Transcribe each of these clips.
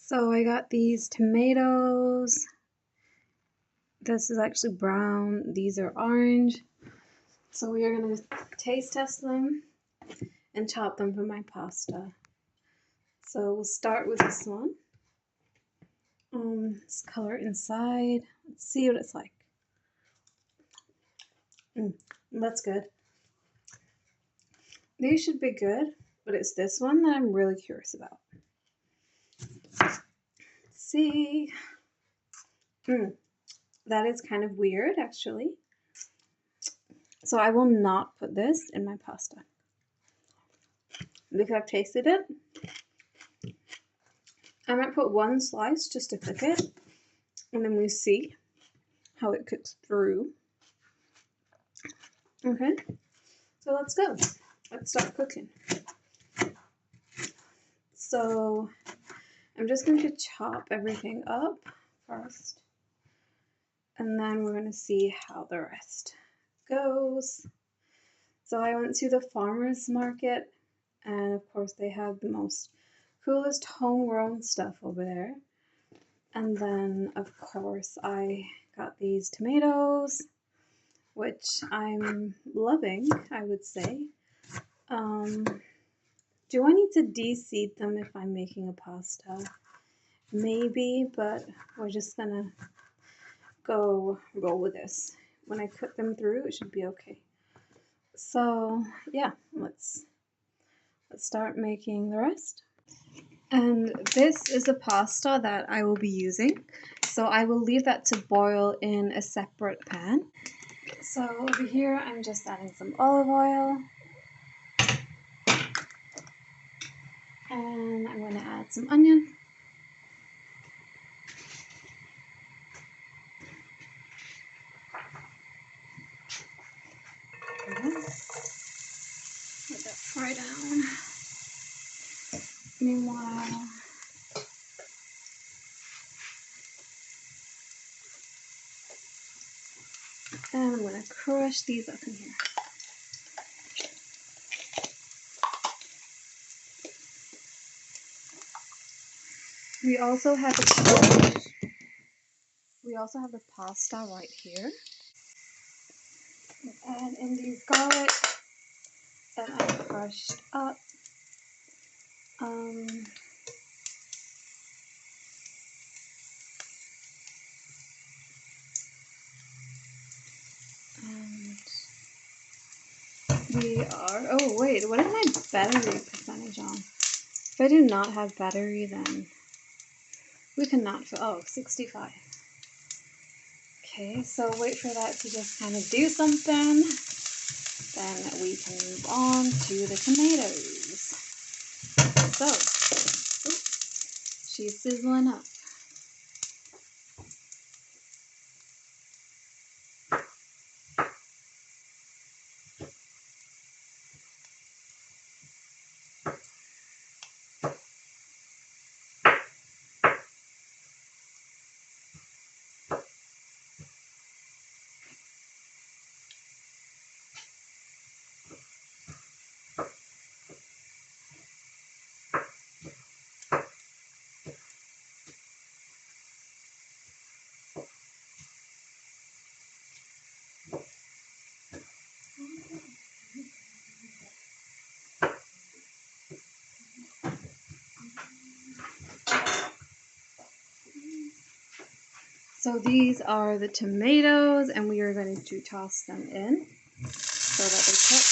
So I got these tomatoes. This is actually brown. These are orange. So we are going to taste test them and chop them for my pasta. So we'll start with this one. This color inside. Let's see what it's like. That's good. These should be good, but it's this one that I'm really curious about. Let's see. That is kind of weird, actually. So I will not put this in my pasta because I've tasted it. I might put one slice just to cook it, and then we see how it cooks through. Okay, so let's go. Let's start cooking. So I'm just going to chop everything up first, and then we're going to see how the rest goes. So I went to the farmer's market, and of course they have the most coolest homegrown stuff over there. And then of course I got these tomatoes, which I'm loving, I would say. Do I need to de-seed them if I'm making a pasta? Maybe, but we're just gonna go roll with this. When I cook them through, it should be okay. So yeah, let's start making the rest. And this is the pasta that I will be using. So I will leave that to boil in a separate pan. So over here, I'm just adding some olive oil. And I'm going to add some onion. Let that fry down. Meanwhile, and I'm going to crush these up in here. We also have the pasta right here. Add in these garlic that I crushed up. And we are, oh wait, what is my battery percentage on? If I do not have battery, then we cannot, oh, 65. Okay, so wait for that to just kind of do something. Then we can move on to the tomatoes. So, she's sizzling up. So these are the tomatoes, and we are going to toss them in so that they cook.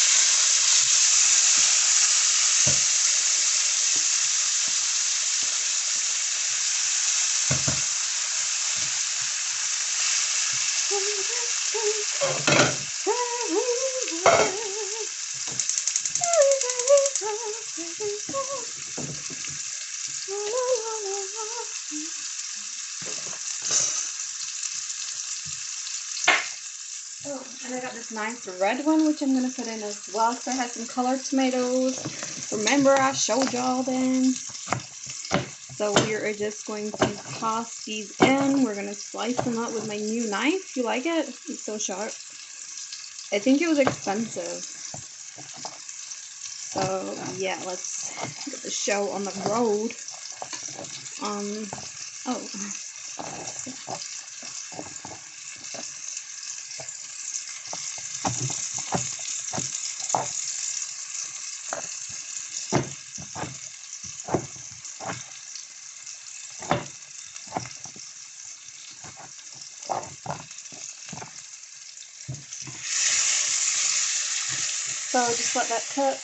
Oh, and I got this nice red one, which I'm going to put in as well, because I had some colored tomatoes. Remember, I showed y'all them. So we are just going to toss these in. We're going to slice them up with my new knife. You like it? It's so sharp. I think it was expensive. So yeah, let's get the show on the road. oh. So just let that cook.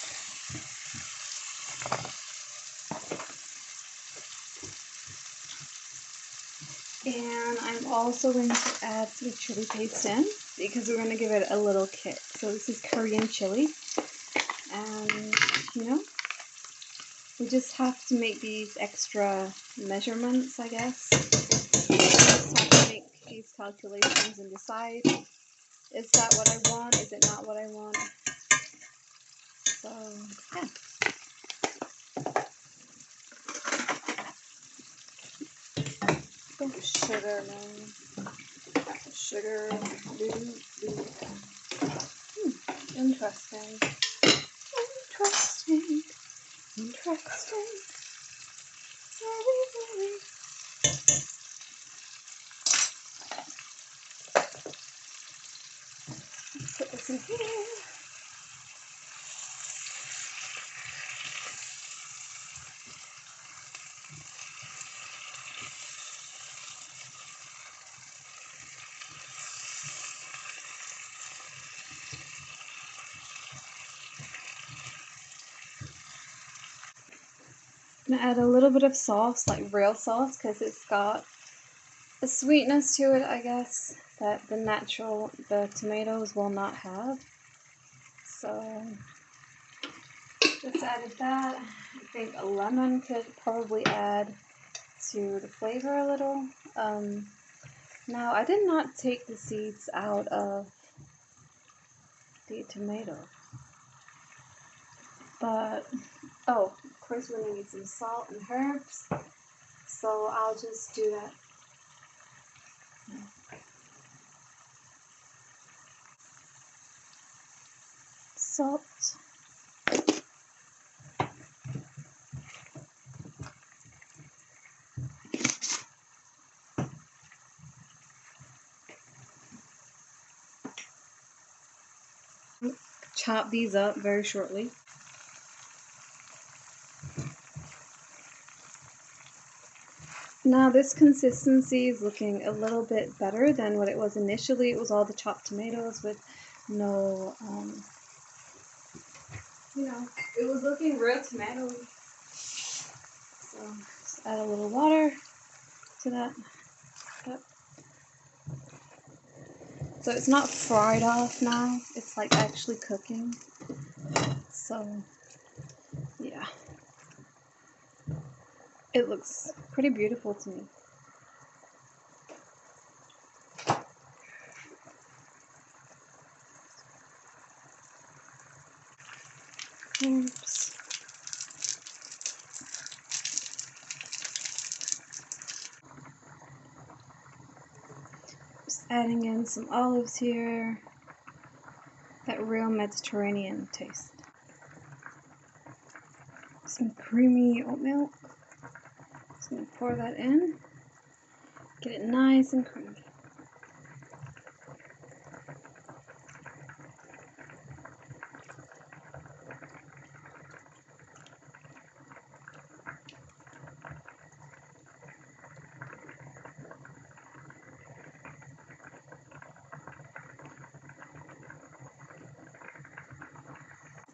And I'm also going to add some chili paste in because we're going to give it a little kick. So this is Korean chili. And, you know, we just have to make these extra measurements, I guess. We just have to make these calculations and decide, is that what I want? Is it not what I want? So, yeah. Sugar, man. Sugar. Interesting. Interesting. Interesting. Very, very. Put this in here. I'm gonna add a little bit of sauce, like real sauce, because it's got a sweetness to it, I guess, that the tomatoes will not have. So just added that. I think a lemon could probably add to the flavor a little. Now I did not take the seeds out of the tomato, but oh, of course we're gonna need some salt and herbs, so I'll just do that. Salt. Chop these up very shortly. Now this consistency is looking a little bit better than what it was initially. It was all the chopped tomatoes with no, you know, it was looking real tomatoey. So just add a little water to that. Yep. So it's not fried off now, it's like actually cooking. So yeah, it looks pretty beautiful to me. Oops. Just adding in some olives here. That real Mediterranean taste. Some creamy oat milk. Just gonna pour that in. Get it nice and creamy.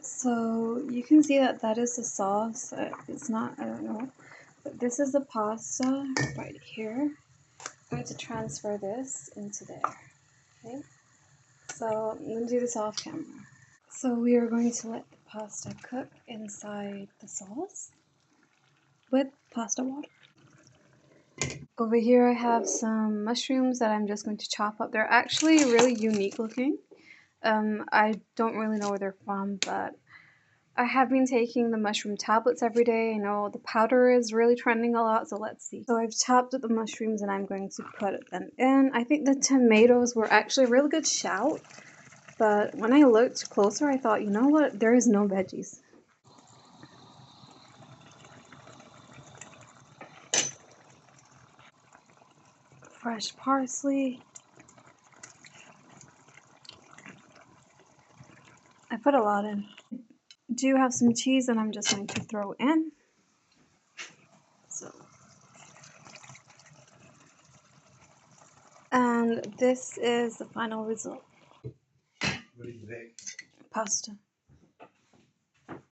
So you can see that that is the sauce. It's not, I don't know, but this is the pasta right here. I'm going to transfer this into there. Okay, so I'm going to do this off camera. So we are going to let the pasta cook inside the sauce with pasta water. Over here I have some mushrooms that I'm just going to chop up. They're actually really unique looking. I don't really know where they're from, but I have been taking the mushroom tablets every day. I know the powder is really trending a lot, so let's see. So I've chopped up the mushrooms and I'm going to put them in. I think the tomatoes were actually a really good shout, but when I looked closer, I thought, you know what? There is no veggies. fresh parsley. I put a lot in. I do have some cheese that I'm just going to throw in. So, and this is the final result. What do you make? Pasta.